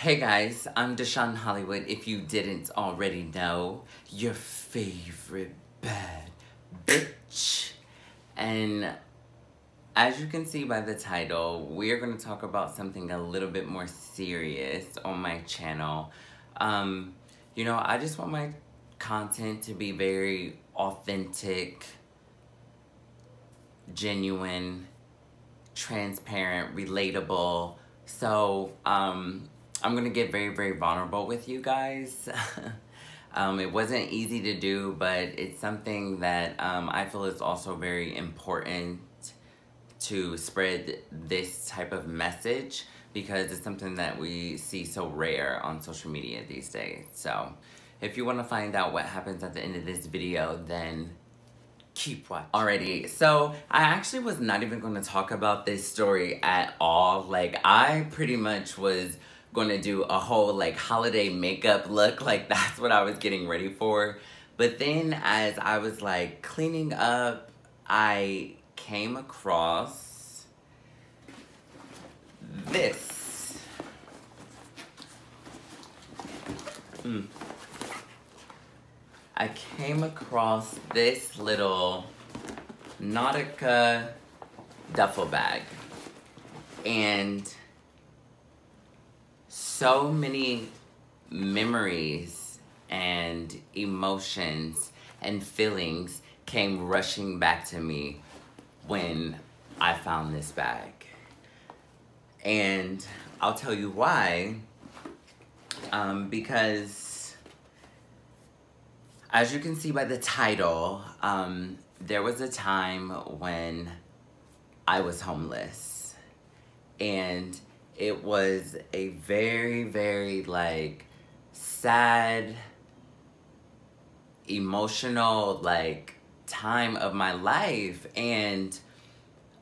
Hey guys, I'm Deshaun Hollywood. If you didn't already know, your favorite bad bitch. And as you can see by the title, we're going to talk about something a little bit more serious on my channel. I just want my content to be very authentic, genuine, transparent, relatable. So, I'm gonna get very, very vulnerable with you guys. It wasn't easy to do, but it's something that I feel is also very important to spread this type of message because it's something that we see so rare on social media these days. So, if you want to find out what happens at the end of this video, then keep watching. Alrighty, so I actually was not even going to talk about this story at all. Like, I pretty much was going to do a whole like holiday makeup look, like that's what I was getting ready for. But then as I was like cleaning up, I came across this. I came across this little Nautica duffel bag, and so many memories and emotions and feelings came rushing back to me when I found this bag. And I'll tell you why, because as you can see by the title, there was a time when I was homeless, and it was a very, very like sad, emotional like time of my life. And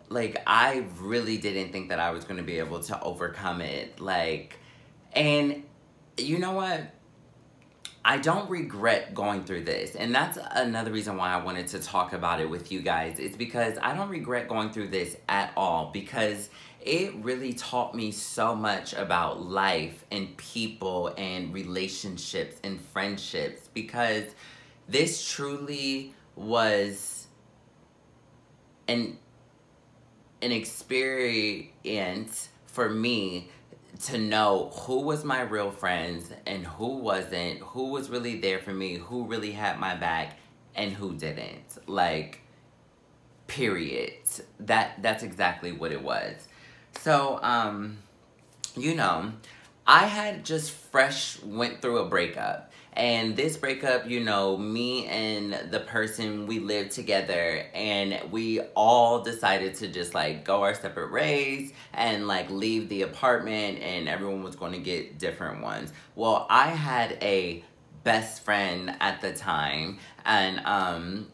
like, I really didn't think that I was going to be able to overcome it. Like, and you know what? I don't regret going through this. And that's another reason why I wanted to talk about it with you guys. It's because I don't regret going through this at all, because it really taught me so much about life and people and relationships and friendships, because this truly was an experience for me to know who was my real friends and who wasn't, who was really there for me, who really had my back and who didn't. Like, period. That's exactly what it was. So, I had just fresh went through a breakup. And this breakup, me and the person, we lived together, and we all decided to just like go our separate ways and like leave the apartment, and everyone was going to get different ones. Well, I had a best friend at the time, and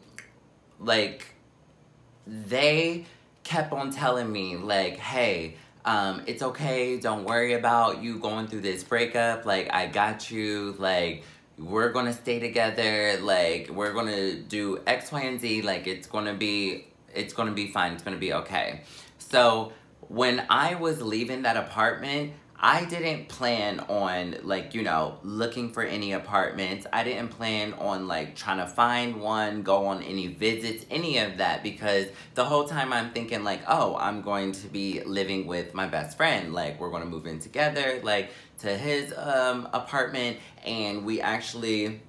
like, they kept on telling me like, hey, it's okay, don't worry about you going through this breakup, like, I got you, like, we're gonna stay together, like, we're gonna do X, Y, and Z, like, it's gonna be fine, it's gonna be okay. So when I was leaving that apartment, I didn't plan on, like, looking for any apartments. I didn't plan on, like, trying to find one, go on any visits, any of that, because the whole time I'm thinking, like, oh, I'm going to be living with my best friend. Like, we're going to move in together, like, to his apartment, and we actually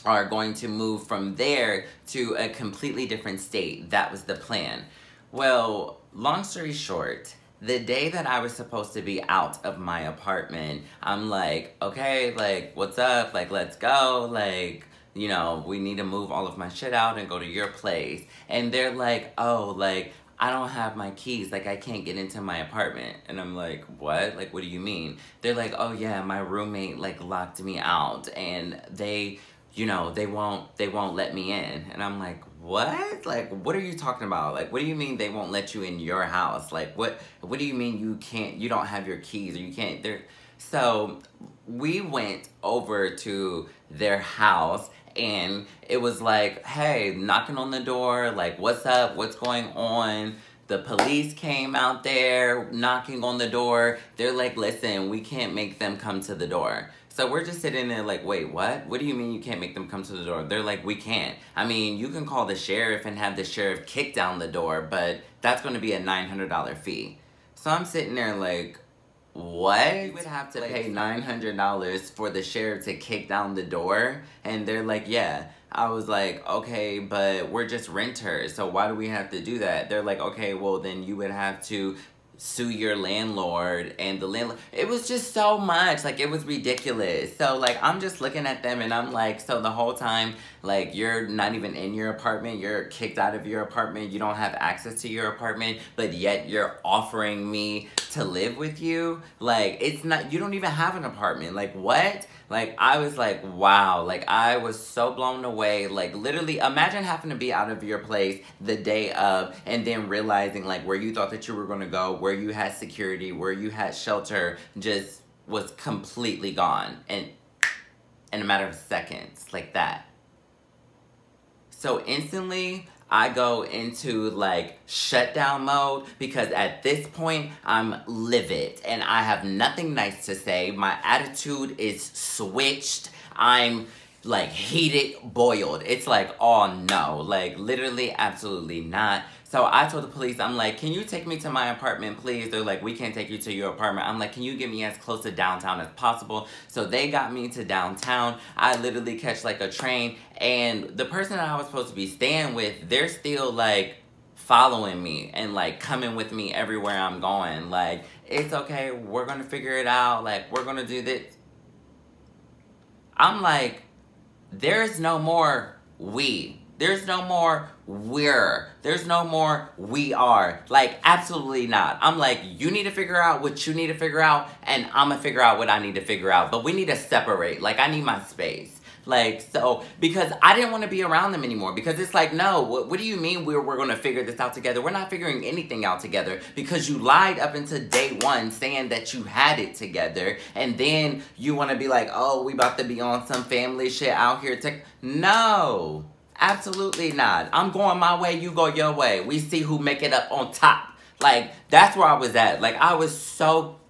are going to move from there to a completely different state. That was the plan. Well, long story short, the day that I was supposed to be out of my apartment, I'm like, okay, like, what's up? Like, let's go. Like, we need to move all of my shit out and go to your place. And they're like, oh, like, I don't have my keys. Like, I can't get into my apartment. And I'm like, what? Like, what do you mean? They're like, oh, yeah, my roommate, like, locked me out. And they won't let me in. And I'm like, what? Like, what are you talking about? Like, what do you mean they won't let you in your house? Like, what do you mean you don't have your keys, or you can't, so we went over to their house, and it was like, hey, knocking on the door, like, what's up? What's going on? The police came out there knocking on the door. They're like, listen, we can't make them come to the door. So we're just sitting there like, wait, what? What do you mean you can't make them come to the door? They're like, we can't. I mean, you can call the sheriff and have the sheriff kick down the door, but that's going to be a $900 fee. So I'm sitting there like, what? You would have to pay $900 for the sheriff to kick down the door? And they're like, yeah. I was like, okay, but we're just renters, so why do we have to do that? They're like, okay, well then you would have to sue your landlord, and the landlord, it was just so much, like it was ridiculous. So like I'm just looking at them and I'm like, so the whole time, like you're not even in your apartment, you're kicked out of your apartment, you don't have access to your apartment, but yet you're offering me to live with you? Like it's not, you don't even have an apartment, like what? Like, I was like, wow, like, I was so blown away. Like, literally, imagine having to be out of your place the day of and then realizing, like, where you thought that you were going to go, where you had security, where you had shelter, just was completely gone. And in a matter of seconds, like that. So instantly, I go into like shutdown mode because at this point I'm livid and I have nothing nice to say. My attitude is switched. I'm like heated, boiled. It's like, oh no, like literally absolutely not. So I told the police, I'm like, can you take me to my apartment, please? They're like, we can't take you to your apartment. I'm like, can you get me as close to downtown as possible? So they got me to downtown. I literally catch like a train, and the person that I was supposed to be staying with, they're still like following me and like coming with me everywhere I'm going. Like, it's okay, we're gonna figure it out. Like, we're gonna do this. I'm like, there's no more we. There's no more we're. There's no more we are. Like, absolutely not. I'm like, you need to figure out what you need to figure out, and I'm gonna figure out what I need to figure out. But we need to separate. Like, I need my space. Like, so, because I didn't want to be around them anymore. Because it's like, no, what do you mean we're going to figure this out together? We're not figuring anything out together. Because you lied up until day one saying that you had it together. And then you want to be like, oh, we about to be on some family shit out here. No, absolutely not. I'm going my way, you go your way. We see who make it up on top. Like, that's where I was at. Like, I was so...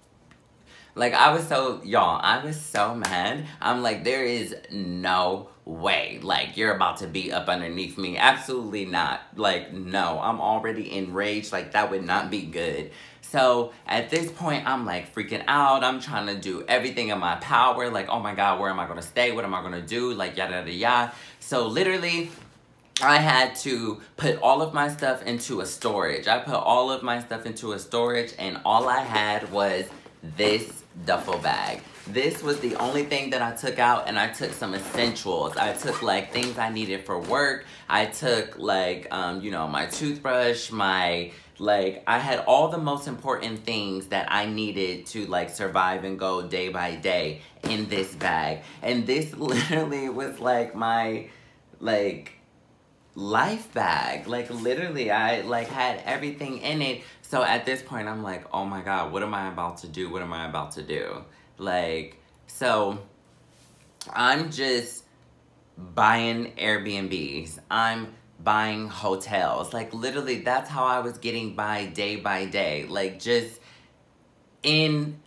y'all, I was so mad. I'm like, there is no way. Like, you're about to be up underneath me. Absolutely not. Like, no, I'm already enraged. Like, that would not be good. So, at this point, I'm like freaking out. I'm trying to do everything in my power. Like, oh my God, where am I going to stay? What am I going to do? Like, yada, yada, yada. So, literally... I had to put all of my stuff into a storage. I put all of my stuff into a storage, and all I had was this duffel bag. This was the only thing that I took out, and I took some essentials. I took like things I needed for work. I took like, you know, my toothbrush, I had all the most important things that I needed to like survive and go day by day in this bag. And this literally was like my, life bag. Like, literally, I like had everything in it. So at this point, I'm like, oh my God, what am I about to do? What am I about to do? Like, so I'm just buying Airbnbs. I'm buying hotels. Like, literally, that's how I was getting by day. Like, just in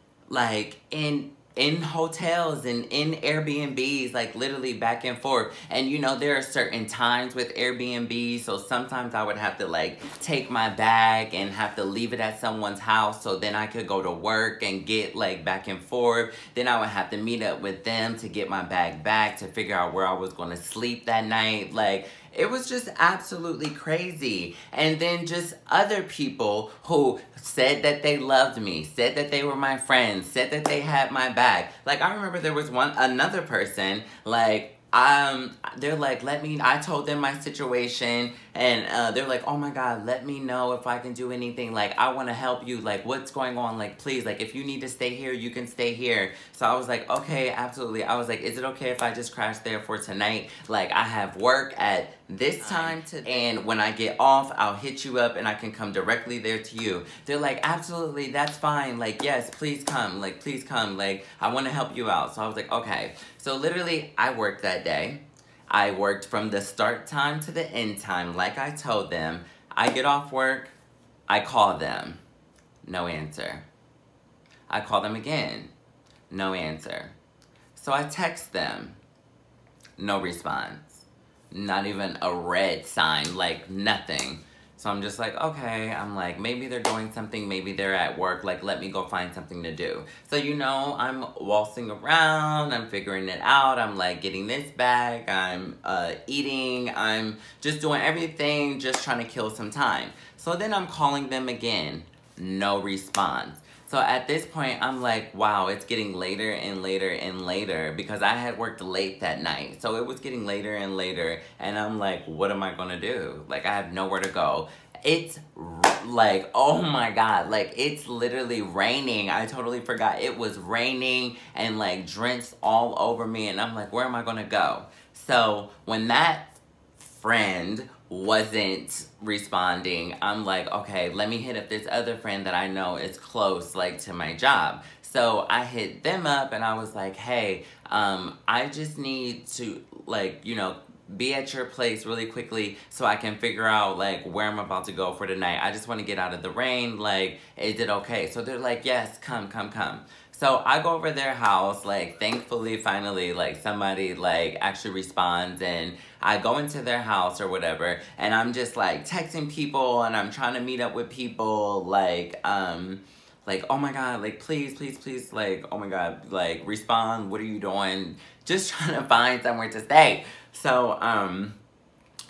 hotels and in Airbnbs, like literally back and forth. And you know, there are certain times with Airbnbs, so sometimes I would have to like take my bag and have to leave it at someone's house so then I could go to work and get like back and forth. Then I would have to meet up with them to get my bag back to figure out where I was going to sleep that night. Like, it was just absolutely crazy. And then just other people who said that they loved me, said that they were my friends, said that they had my back. Like, I remember there was another person, like, they're like, I told them my situation, and they're like, oh my God, let me know if I can do anything. Like, I want to help you. Like, what's going on? Like, please, like, if you need to stay here, you can stay here. So I was like, okay, absolutely. I was like, is it okay if I just crash there for tonight? Like, I have work at this time and when I get off, I'll hit you up and I can come directly there to you. They're like, absolutely, that's fine. Like, yes, please come. Like, please come. Like, I want to help you out. So I was like, okay. So literally, I worked that day. I worked from the start time to the end time, like I told them. I get off work, I call them, no answer. I call them again, no answer. So I text them, no response. Not even a red sign, like nothing. So I'm just like, okay, I'm like, maybe they're doing something, maybe they're at work, like, let me go find something to do. So, you know, I'm waltzing around, I'm figuring it out, I'm like getting this bag, I'm eating, I'm just doing everything, just trying to kill some time. So then I'm calling them again, no response. So at this point, I'm like, wow, it's getting later and later and later because I had worked late that night. So it was getting later and later, and I'm like, what am I gonna do? Like, I have nowhere to go. It's like, oh my God, like it's literally raining. I totally forgot. It was raining and like drenched all over me, and I'm like, where am I gonna go? So when that friend wasn't responding, I'm like, okay, let me hit up this other friend that I know is close, like, to my job. So I hit them up and I was like, hey, I just need to, like, you know, be at your place really quickly so I can figure out, like, where I'm about to go for the night. I just want to get out of the rain. Like, is it okay? So they're like, yes, come. So I go over their house, like, thankfully, finally, like, somebody, like, actually responds, and I go into their house or whatever, and I'm just, like, texting people, and I'm trying to meet up with people, like, oh my God, like, please, like, oh my God, like, respond, what are you doing? Just trying to find somewhere to stay. So,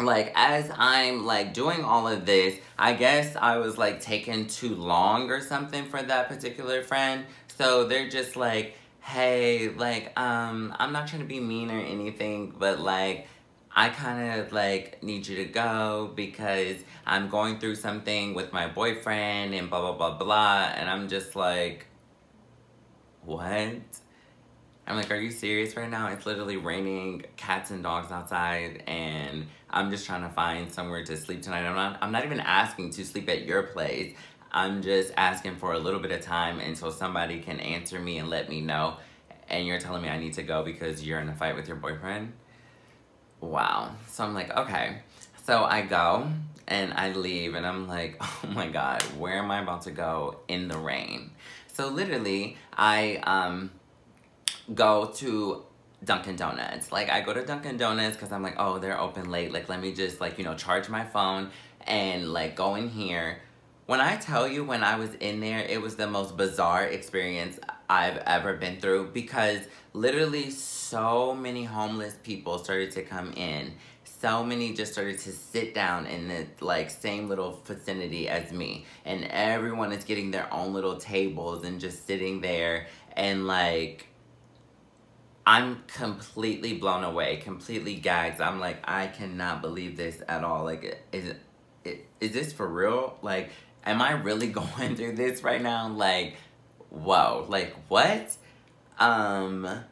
like, as I'm, like, doing all of this, I guess I was, like, taking too long or something for that particular friend. So they're just like, hey, like, I'm not trying to be mean or anything, but, like, I kind of, like, need you to go because I'm going through something with my boyfriend and blah, blah, blah, blah. And I'm just like, what? I'm like, are you serious right now? It's literally raining, cats and dogs outside, and I'm just trying to find somewhere to sleep tonight. I'm not even asking to sleep at your place. I'm just asking for a little bit of time until somebody can answer me and let me know. And you're telling me I need to go because you're in a fight with your boyfriend? Wow. So I'm like, okay. So I go and I leave and I'm like, oh my God, where am I about to go in the rain? So literally, I go to Dunkin' Donuts. Like, I go to Dunkin' Donuts because I'm like, oh, they're open late. Like, let me just, like, you know, charge my phone and, like, go in here. When I tell you, when I was in there, it was the most bizarre experience I've ever been through because literally so many homeless people started to come in. So many just started to sit down in the, like, same little vicinity as me. And everyone is getting their own little tables and just sitting there and, like, I'm completely blown away, completely gagged. I'm like, I cannot believe this at all. Like, is this for real? Like, am I really going through this right now? Like, whoa, like, what? And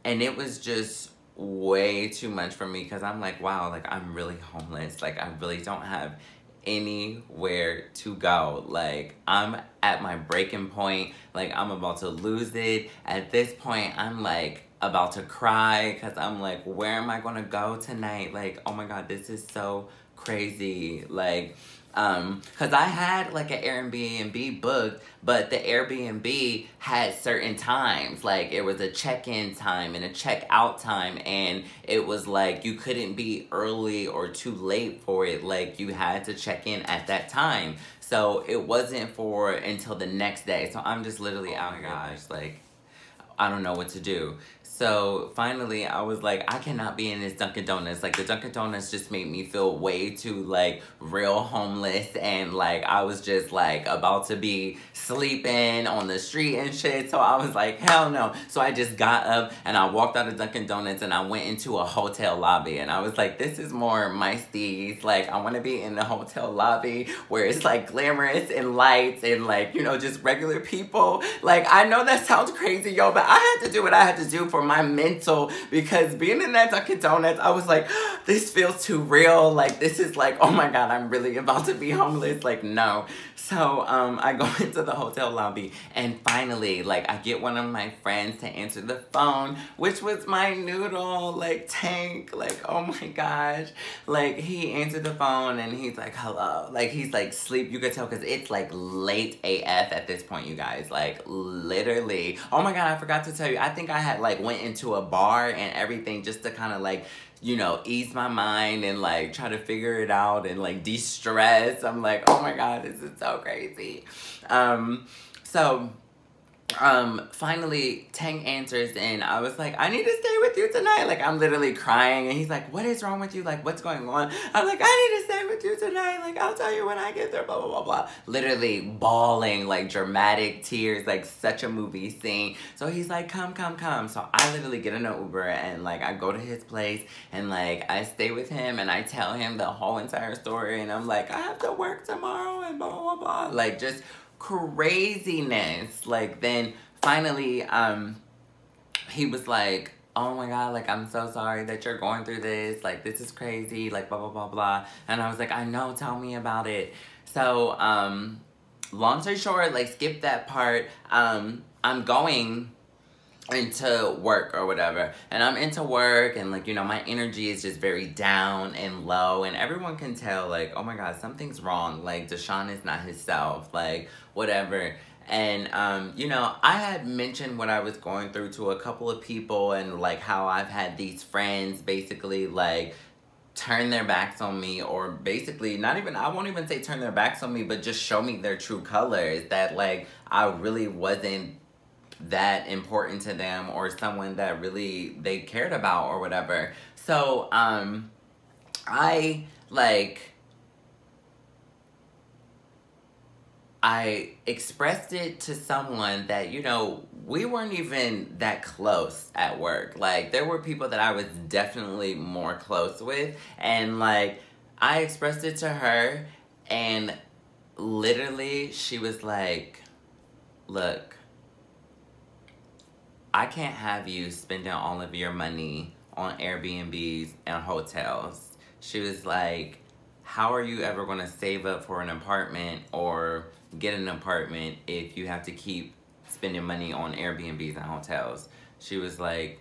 it was just way too much for me because I'm like, wow, like, I'm really homeless. Like, I really don't have anywhere to go. Like, I'm at my breaking point. Like, I'm about to lose it. At this point, I'm like about to cry because I'm like, where am I gonna go tonight? Like, oh my God, this is so crazy. Like, because I had like an Airbnb booked, but the Airbnb had certain times. Like, it was a check-in time and a check-out time, and it was like you couldn't be early or too late for it. Like, you had to check in at that time. So it wasn't for until the next day. So I'm just literally out here, like, I don't know what to do. So finally, I was like, I cannot be in this Dunkin' Donuts. Like, the Dunkin' Donuts just made me feel way too, like, real homeless. And, like, I was just, like, about to be sleeping on the street and shit. So I was like, hell no. So I just got up and I walked out of Dunkin' Donuts and I went into a hotel lobby. And I was like, this is more my steez. Like, I want to be in the hotel lobby where it's, like, glamorous and lights and, like, you know, just regular people. Like, I know that sounds crazy, yo, but I had to do what I had to do for my mental, because being in that Dunkin' Donuts, I was like, this feels too real. Like, this is like, oh my God, I'm really about to be homeless. Like, no. So I go into the hotel lobby, and finally, like, I get one of my friends to answer the phone, which was my noodle, like, Tank. Like, oh my gosh. Like, he answered the phone, and he's like, hello. Like, he's like, sleep. You could tell, because it's like late AF at this point, you guys. Like, literally. Oh my God, I forgot to tell you. I think I had like went into a bar and everything just to kind of like, you know, ease my mind and like try to figure it out and like de-stress. I'm like, oh my God, this is so crazy. So finally Tank answers, and I was like, I need to stay with you tonight. Like, I'm literally crying, and he's like, what is wrong with you? Like, what's going on? I'm like, I need to stay with you tonight. Like, I'll tell you when I get there, blah, blah, blah, blah. Literally bawling, like dramatic tears, like such a movie scene. So he's like, come, come, come. So I literally get in an Uber, and like I go to his place, and like I stay with him, and I tell him the whole entire story, and I'm like, I have to work tomorrow, and blah, blah, blah. Like, just craziness. Like, then finally he was like, oh my God, like, I'm so sorry that you're going through this, like, this is crazy, like, blah, blah, blah, blah. And I was like, I know, tell me about it. So long story short, like, skip that part. I'm going into work or whatever, and I'm into work, and like, you know, my energy is just very down and low, and everyone can tell, like, oh my God, something's wrong. Like, Deshaun is not himself, like, whatever. And you know, I had mentioned what I was going through to a couple of people, and like how I've had these friends basically like turn their backs on me, or basically not even, I won't even say turn their backs on me, but just show me their true colors, that like I really wasn't that important to them, or someone that really they cared about or whatever. So I expressed it to someone that, you know, we weren't even that close at work. Like, there were people that I was definitely more close with, and like I expressed it to her, and literally she was like, look, I can't have you spending all of your money on Airbnbs and hotels. She was like, how are you ever going to save up for an apartment or get an apartment if you have to keep spending money on Airbnbs and hotels? She was like,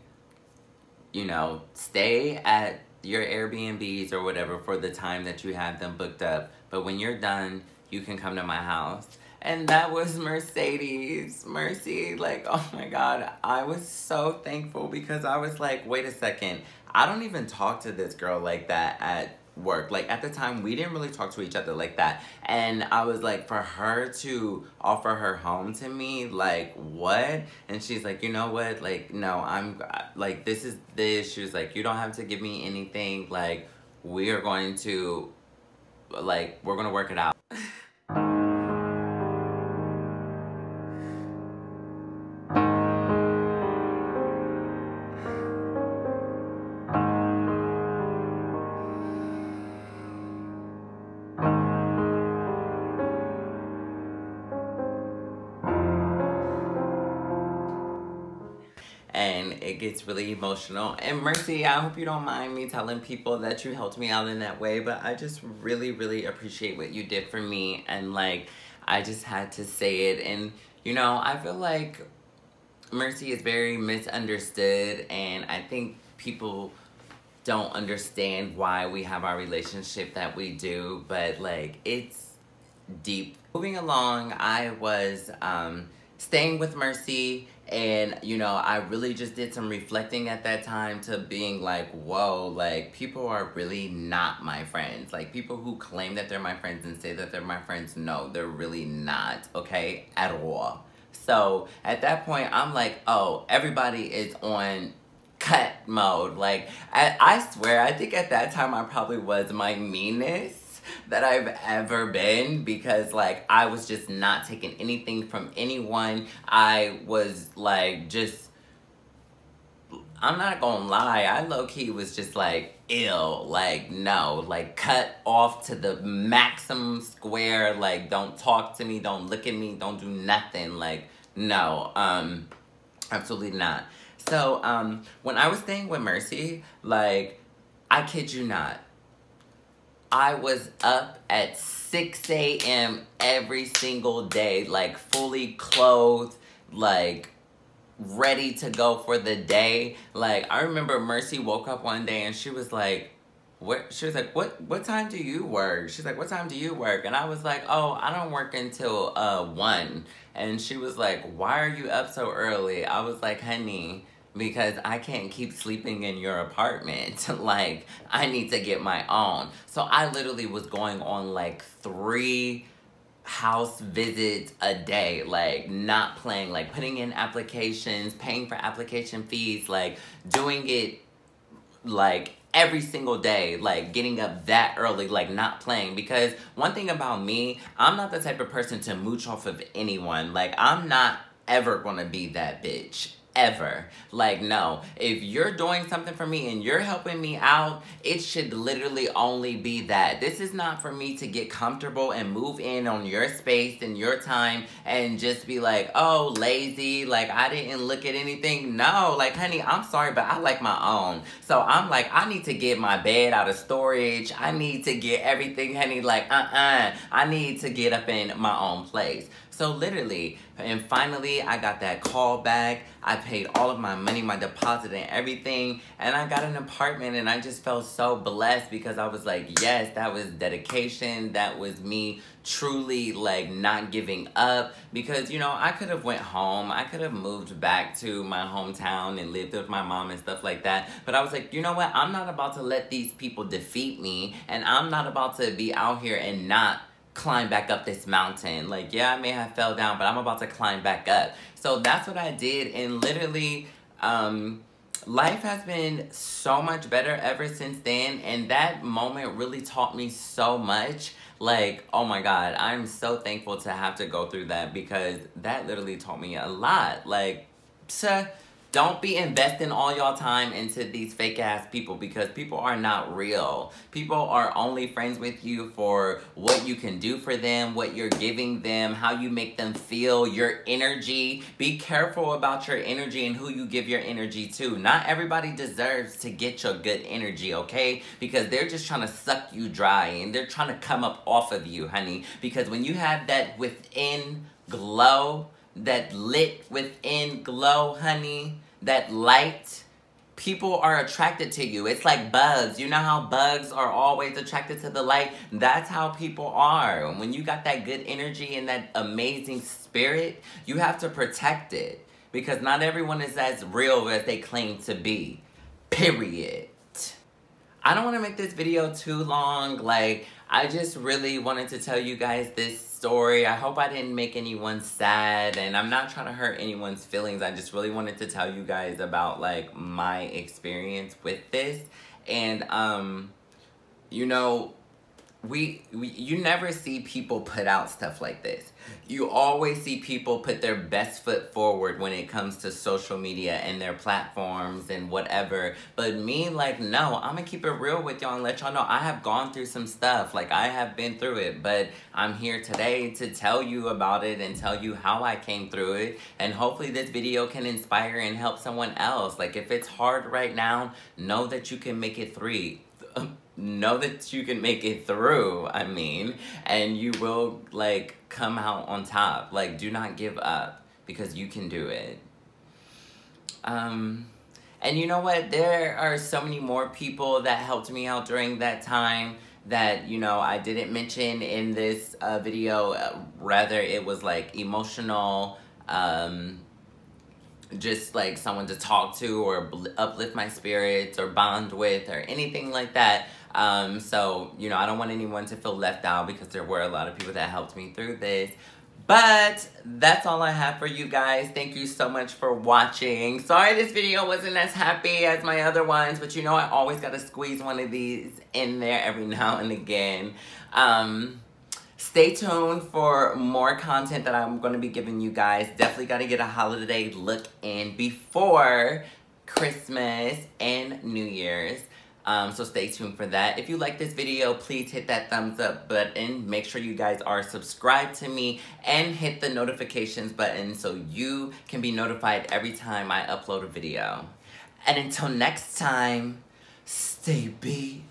you know, stay at your Airbnbs or whatever for the time that you have them booked up. But when you're done, you can come to my house. And that was Mercedes. Mercy, like, oh my God. I was so thankful, because I was like, wait a second. I don't even talk to this girl like that at work. Like, at the time, we didn't really talk to each other like that. And I was like, for her to offer her home to me, like, what? And she's like, you know what? Like, no, I'm, like, this is this. She was like, you don't have to give me anything. Like, we are going to, like, we're going to work it out. And it gets really emotional. And Mercy, I hope you don't mind me telling people that you helped me out in that way, but I just really, really appreciate what you did for me. And like, I just had to say it. And you know, I feel like Mercy is very misunderstood, and I think people don't understand why we have our relationship that we do, but like, it's deep. Moving along, I was staying with Mercy, and you know, I really just did some reflecting at that time to being like, whoa, like, people are really not my friends. Like, people who claim that they're my friends and say that they're my friends, no, they're really not, okay, at all. So at that point, I'm like, oh, everybody is on cut mode. Like, I swear, I think at that time I probably was my meanest that I've ever been, because like, I was just not taking anything from anyone. I was like, just, I'm not gonna lie, I low-key was just like, ill, like, no, like, cut off to the maximum square. Like, don't talk to me, don't look at me, don't do nothing, like, no. Absolutely not. So, when I was staying with Mercy, like, I kid you not, I was up at 6 a.m. every single day, like, fully clothed, like, ready to go for the day. Like, I remember Mercy woke up one day and she was like, what time do you work? She's like, what time do you work? And I was like, oh, I don't work until 1. And she was like, why are you up so early? I was like, honey, because I can't keep sleeping in your apartment. Like, I need to get my own. So I literally was going on like 3 house visits a day, like, not playing, like, putting in applications, paying for application fees, like, doing it, like, every single day, like, getting up that early, like, not playing. Because one thing about me, I'm not the type of person to mooch off of anyone. Like, I'm not ever gonna be that bitch. Ever. Like, no. If you're doing something for me and you're helping me out, it should literally only be that. This is not for me to get comfortable and move in on your space and your time and just be like, oh, lazy, like, I didn't look at anything. No, like, honey, I'm sorry, but I like my own. So I'm like, I need to get my bed out of storage. I need to get everything, honey, like, I need to get up in my own place. So literally, and finally, I got that call back. I paid all of my money, my deposit and everything. And I got an apartment and I just felt so blessed because I was like, yes, that was dedication. That was me truly, like, not giving up. Because, you know, I could have went home. I could have moved back to my hometown and lived with my mom and stuff like that. But I was like, you know what? I'm not about to let these people defeat me. And I'm not about to be out here and not climb back up this mountain. Like, yeah, I may have fell down, but I'm about to climb back up. So that's what I did, and literally, life has been so much better ever since then, and that moment really taught me so much. Like, oh my God, I'm so thankful to have to go through that because that literally taught me a lot. Like, don't be investing all y'all time into these fake ass people because people are not real. People are only friends with you for what you can do for them, what you're giving them, how you make them feel, your energy. Be careful about your energy and who you give your energy to. Not everybody deserves to get your good energy, okay? Because they're just trying to suck you dry and they're trying to come up off of you, honey. Because when you have that within glow, that lit within glow, honey, that light, people are attracted to you. It's like bugs. You know how bugs are always attracted to the light? That's how people are. When you got that good energy and that amazing spirit, you have to protect it. Because not everyone is as real as they claim to be. Period. I don't want to make this video too long. Like, I just really wanted to tell you guys this story. I hope I didn't make anyone sad, and I'm not trying to hurt anyone's feelings. I just really wanted to tell you guys about, like, my experience with this. And, you know, you never see people put out stuff like this. You always see people put their best foot forward when it comes to social media and their platforms and whatever. But me, like, no, I'm gonna keep it real with y'all and let y'all know I have gone through some stuff. Like, I have been through it, but I'm here today to tell you about it and tell you how I came through it. And hopefully this video can inspire and help someone else. Like, if it's hard right now, know that you can make it through. Know that you can make it through, I mean, and you will, like, come out on top. Like, do not give up because you can do it. And you know what? There are so many more people that helped me out during that time that, you know, I didn't mention in this video. Rather, it was, like, emotional, just, like, someone to talk to or uplift my spirits or bond with or anything like that. So, you know, I don't want anyone to feel left out because there were a lot of people that helped me through this. But that's all I have for you guys. Thank you so much for watching. Sorry this video wasn't as happy as my other ones, but you know I always gotta squeeze one of these in there every now and again. Stay tuned for more content that I'm going to be giving you guys. Definitely got to get a holiday look in before Christmas and New Year's. So stay tuned for that. If you like this video, please hit that thumbs up button. Make sure you guys are subscribed to me and hit the notifications button so you can be notified every time I upload a video. And until next time, stay beat.